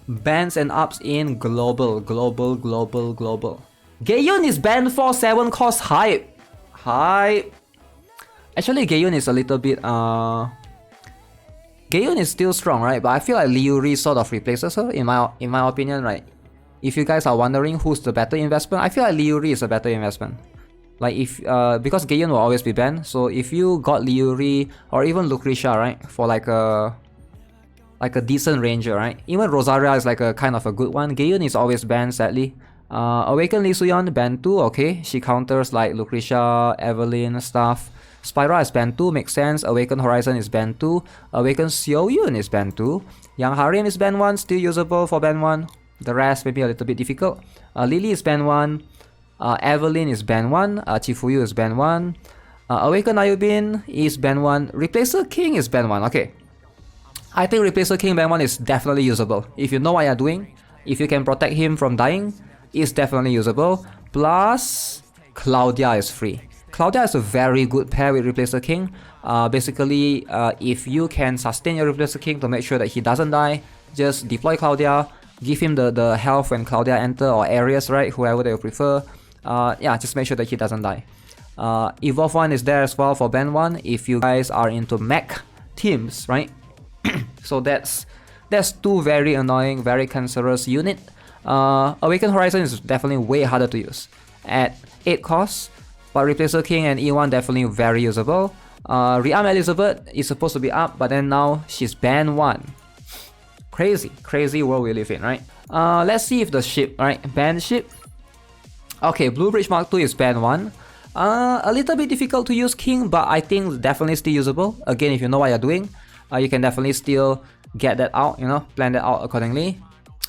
Bans and ups in global. Gaeyun is banned for 7 cost hype. Actually, Gaeyun is a little bit Gaeyun is still strong, right? But I feel like Liuri sort of replaces her in my opinion, right? If you guys are wondering who's the better investment, I feel like Liuri is a better investment. Like if because Gaeyun will always be banned, so if you got Liuri or even Lucretia, right, for like a decent ranger, right? Even Rosaria is like a kind of a good one. Gaeyun is always banned, sadly. Awaken Lee Suyeon, banned 2, okay. She counters like Lucretia, Evelyn, stuff. Spyra is banned 2, makes sense. Awaken Horizon is banned 2. Awaken Xiaoyun is banned 2. Young Harim is banned 1, still usable for ban 1. The rest maybe a little bit difficult. Lily is banned 1. Evelyn is banned 1. Chifuyu is banned 1. Awaken Ayubin is banned 1. Replacer King is banned 1, okay. I think Replacer King ban 1 is definitely usable. If you know what you're doing, if you can protect him from dying, it's definitely usable. Plus, Claudia is free. Claudia is a very good pair with Replacer King. Basically, if you can sustain your Replacer King to make sure that he doesn't die, just deploy Claudia, give him the health when Claudia enter, or Aries, right? Whoever they prefer. Yeah, just make sure that he doesn't die. Evolve 1 is there as well for ban 1 if you guys are into mech teams, right? So that's 2 very annoying, very cancerous unit. Awaken Horizon is definitely way harder to use at 8 costs, but Replacer King and E1 definitely very usable. Rearm Elizabeth is supposed to be up, but then now she's ban 1. Crazy world we live in, right? Let's see if the ship, right? Ban ship. Okay, Blue Bridge Mark II is ban 1. A little bit difficult to use King, but I think definitely still usable. Again, if you know what you're doing, you can definitely still get that out, you know, plan that out accordingly.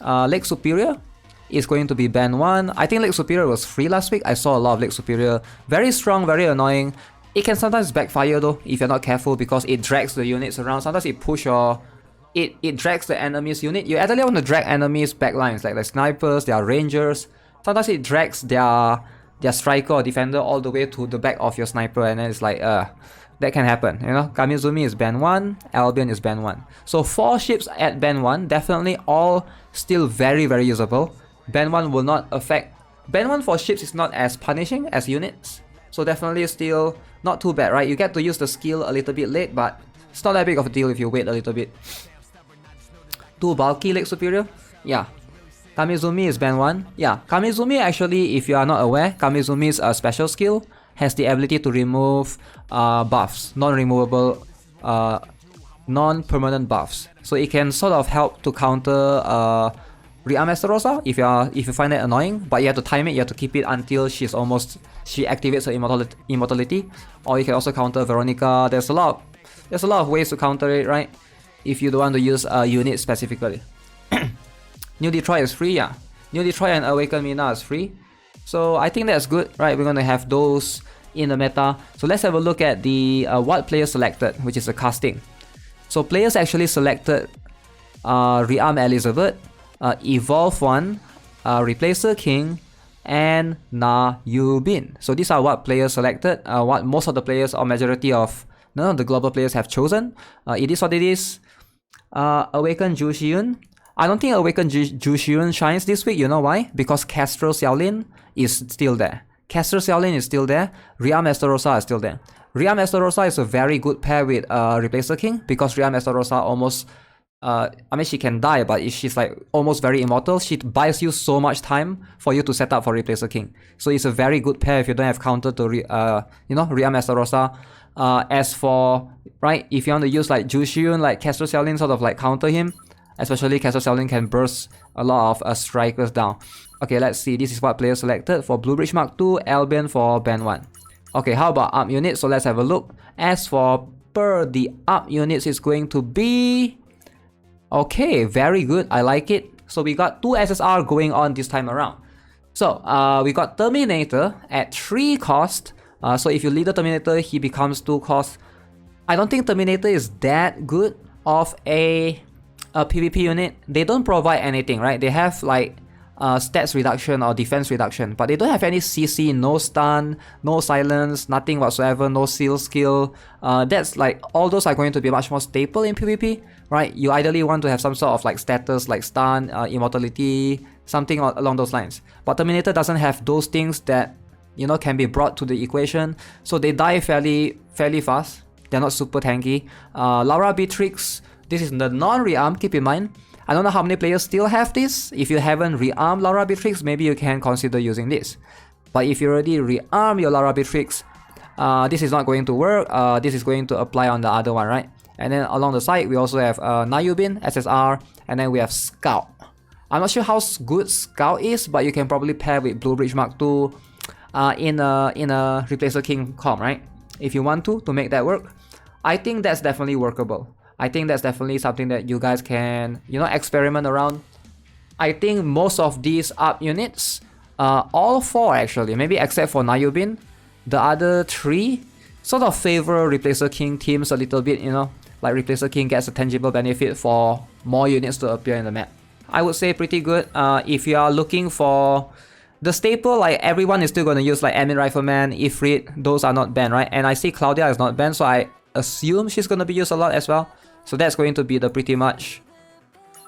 Lake Superior is going to be ban 1. I think Lake Superior was free last week. I saw a lot of Lake Superior. Very strong, very annoying. It can sometimes backfire though, if you're not careful, because it drags the units around. Sometimes it push your... It drags the enemy's unit. You actually want to drag enemies' backlines, like the snipers, their rangers. Sometimes it drags their striker or defender all the way to the back of your sniper, and then it's like, that can happen, you know. Kamizumi is ban 1, Albion is ban 1. So 4 ships at ban 1, definitely all still very usable. Ban 1 will not affect... Ban 1 for ships is not as punishing as units. So definitely still not too bad, right? You get to use the skill a little bit late, but it's not that big of a deal if you wait a little bit. 2 bulky Lake Superior? Yeah. Kamizumi is ban 1. Yeah, Kamizumi actually, if you are not aware, Kamizumi's special skill has the ability to remove buffs, non-removable, non-permanent buffs. So it can sort of help to counter Rearm Estarossa if you find that annoying, but you have to time it, you have to keep it until she activates her immortality. Or you can also counter Veronica. There's a lot of ways to counter it, right? If you don't want to use a unit specifically. New Detroit is free, yeah. New Detroit and Awaken Mina is free. So I think that's good, right? We're gonna have those in the meta. So let's have a look at the what players selected, which is the casting. So players actually selected Rearm Elizabeth, Evolve 1, Replacer King, and Na Yubin. So these are what players selected, what most of the players or majority of none of the global players have chosen. It is what it is. Awaken Ju Xiun. I don't think Awaken Ju Xiun shines this week. You know why? Because Castro Xiaolin is still there. Castro Xiaolin is still there. Rearm Estarossa is still there. Rearm Estarossa is a very good pair with Replacer King, because Rearm Estarossa almost... I mean, she can die, but she's like almost very immortal. She buys you so much time for you to set up for Replacer King. So it's a very good pair if you don't have counter to Rearm Estarossa. As for, right, if you want to use like Ju Xiun, like Castro Xiaolin sort of like counter him, especially Castro Xiaolin can burst a lot of strikers down. Okay, let's see. This is what players selected for Blue Bridge Mark II, Albion for ban 1. Okay, how about up units? So let's have a look. As for the up units, it's going to be... Okay, very good. I like it. So we got 2 SSR going on this time around. So we got Terminator at 3 cost. So if you lead the Terminator, he becomes 2 cost. I don't think Terminator is that good of a PvP unit. They don't provide anything, right? They have like stats reduction or defense reduction, but they don't have any CC, no stun, no silence, nothing whatsoever, no seal skill. That's like, all those are going to be much more staple in PvP, right? You ideally want to have some sort of like status like stun, immortality, something along those lines. But Terminator doesn't have those things that, you know, can be brought to the equation, so they die fairly fast. They're not super tanky. Laura Beatrix, this is the non-rearm, keep in mind. I don't know how many players still have this. If you haven't rearmed Laura Beatrix, maybe you can consider using this. But if you already rearm your Laura Beatrix, this is not going to work. This is going to apply on the other one, right? And then along the side, we also have Nayubin, SSR, and then we have Scout. I'm not sure how good Scout is, but you can probably pair with Blue Bridge Mark II in a Replacer King comp, right? If you want to make that work. I think that's definitely workable. I think that's definitely something that you guys can, you know, experiment around. I think most of these up units, all 4 actually, maybe except for Nayubin, the other 3 sort of favor Replacer King teams a little bit, you know. Like Replacer King gets a tangible benefit for more units to appear in the map. I would say pretty good. If you are looking for the staple, like everyone is still going to use like Admin Rifleman, Ifrit, those are not banned, right? And I see Claudia is not banned, so I assume she's going to be used a lot as well. So that's going to be the pretty much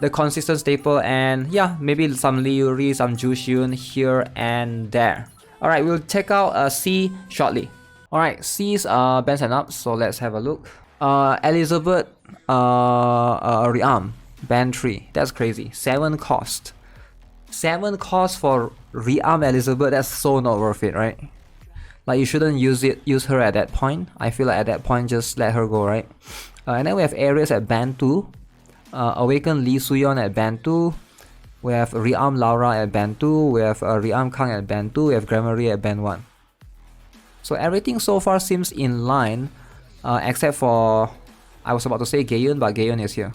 the consistent staple, and yeah, maybe some Liuri, some Juxiun here and there. Alright, we'll check out C shortly. Alright, C's bans and ups, so let's have a look. Elizabeth Rearm, ban 3. That's crazy. 7 cost. 7 cost for Rearm Elizabeth, that's so not worth it, right? Like, you shouldn't use her at that point. I feel like at that point, just let her go, right? And then we have Ares at ban 2. Awaken Lee Suyon at ban 2. We have Rearm Laura at ban 2. We have Rearm Kang at ban 2. We have Gramarye at ban 1. So everything so far seems in line, except for, I was about to say Gaeun, but Gaeun is here.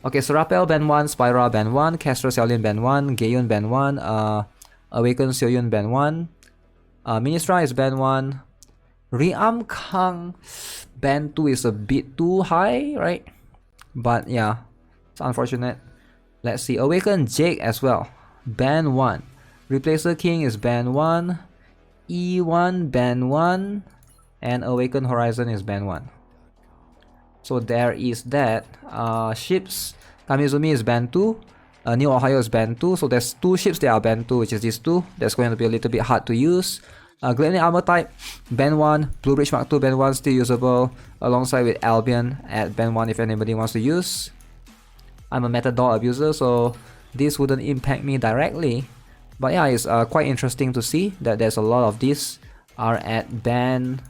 Okay, Serapel ban 1, Spyra ban 1, Castor Xiaolin ban 1, Gaeun ban 1, Awaken Xiuyun ban 1, Ministra is ban 1, Rearm Kang ban 2 is a bit too high, right? But yeah, it's unfortunate. Let's see, Awaken Jake as well, ban 1, Replacer King is ban 1, E1 ban 1, and Awaken Horizon is ban 1. So there is that. Ships, Kamizumi is ban 2, New Ohio is ban 2, so there's 2 ships that are ban 2, which is these 2. That's going to be a little bit hard to use. Glenny Armor Type, ban 1, Blue Ridge Mark II ban 1, still usable, alongside with Albion at ban 1 if anybody wants to use. I'm a Matador abuser, so this wouldn't impact me directly. But yeah, it's quite interesting to see that there's a lot of these are at ban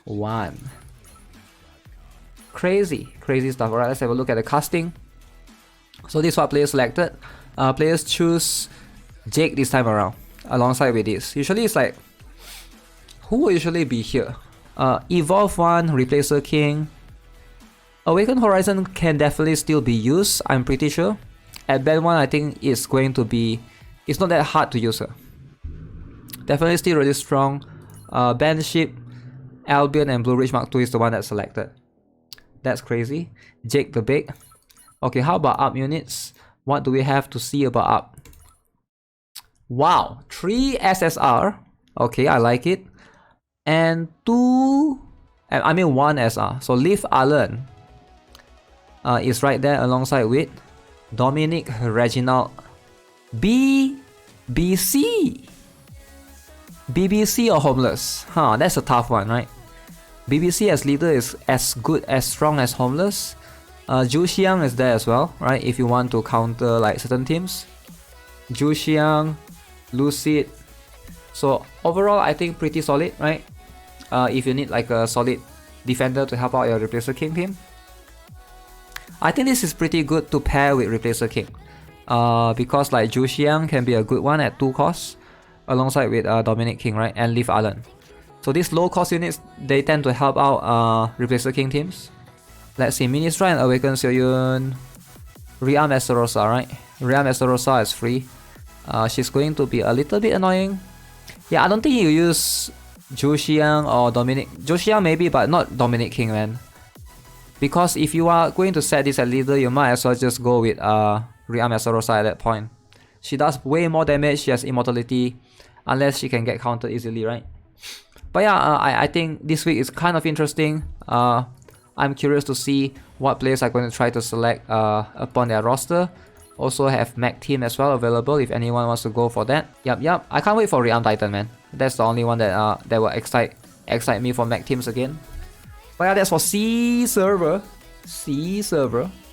1. Crazy stuff. Alright, let's have a look at the casting. So this is what players selected. Players choose Jake this time around, alongside with this. Usually it's like, who will usually be here? Evolve 1, Replacer King. Awaken Horizon can definitely still be used, I'm pretty sure. At ban 1, I think it's going to be, it's not that hard to use her. Definitely still really strong. Ban Ship, Albion and Blue Ridge Mark II is the one that's selected. That's crazy. Jake the Big. Okay, how about up units? What do we have to see about up? Wow, 3 SSR. Okay, I like it. And 1 SR. So Liv Allen is right there alongside with Dominic Reginald BBC. BBC or Homeless? Huh, that's a tough one, right? BBC as leader is as good, as strong as Homeless. Zhu Xiang is there as well, right? If you want to counter like certain teams. Zhu Xiang, Lucid. So overall, I think pretty solid, right? If you need like a solid defender to help out your Replacer King team, I think this is pretty good to pair with Replacer King. Because like Zhu Xiang can be a good one at 2 costs, alongside with Dominic King, right? And Liv Allen. So these low cost units, they tend to help out Replacer King teams. Let's see, Ministra and Awaken Xiuyun. Rearm Esterosa, right? Rearm Esterosa is free. She's going to be a little bit annoying. Yeah, I don't think you use Zhu Xiang or Dominic. Zhu Xiang maybe, but not Dominic King, man. Because if you are going to set this at leader, you might as well just go with Rearm Esterosa at that point. She does way more damage, she has immortality, unless she can get countered easily, right? But yeah, I think this week is kind of interesting. I'm curious to see what players are going to try to select upon their roster. Also have Mech Team as well available if anyone wants to go for that. Yep. I can't wait for Rearm Titan, man. That's the only one that will excite me for Mech Teams again. But yeah, that's for C server.